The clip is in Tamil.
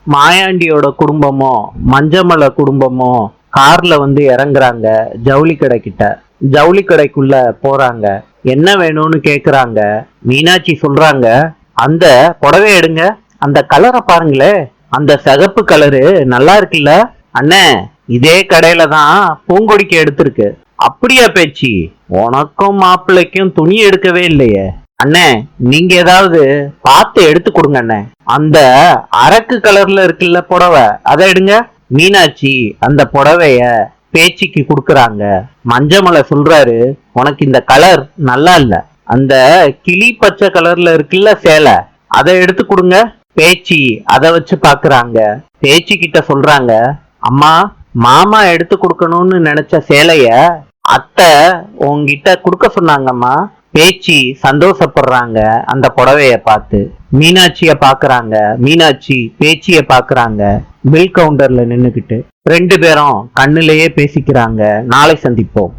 மாயாண்டியோட குடும்பமோ மஞ்சமலை குடும்பமோ கார்ல வந்து இறங்குறாங்க ஜவுளி கடை கிட்ட. ஜவுளி கடைக்குள்ள போறாங்க. என்ன வேணும்னு கேக்குறாங்க. மீனாட்சி சொல்றாங்க, அந்த புடவை எடுங்க, அந்த கலரை பாருங்களே, அந்த சிகப்பு கலரு நல்லா இருக்குல்ல அண்ணே, இதே கடையில தான் பூங்கொடிக்கு எடுத்திருக்கு. அப்படியா பேச்சு, உனக்கும் மாப்பிள்ளைக்கும் துணி எடுக்கவே இல்லையே அண்ணே, நீங்க ஏதாவது பார்த்து எடுத்து கொடுங்க அண்ணே. அந்த அரக்கு கலர்ல இருக்குல்ல புடவை, அதை எடுங்க. மீனாட்சி அந்த புடவைய பேச்சுக்கு குடுக்கறாங்க. மஞ்சமலை சொல்றாரு, உனக்கு இந்த கலர் நல்லா இல்ல, அந்த கிளி பச்சை கலர்ல இருக்குல்ல சேலை, அதை எடுத்து கொடுங்க. பேச்சு அதை வச்சு பாக்குறாங்க. பேச்சு கிட்ட சொல்றாங்க, அம்மா, மாமா எடுத்து கொடுக்கணும்னு நினைச்ச சேலைய அத்தை உங்ககிட்ட கொடுக்க சொன்னாங்கம்மா. பேச்சு சந்தோஷப்படுறாங்க அந்த புடவைய பார்த்து. மீனாட்சிய பாக்குறாங்க. மீனாட்சி பேச்சிய பாக்குறாங்க. பில் கவுண்டர்ல நின்னுக்கிட்டு ரெண்டு பேரும் கண்ணுலயே பேசிக்கிறாங்க. நாளை சந்திப்போம்.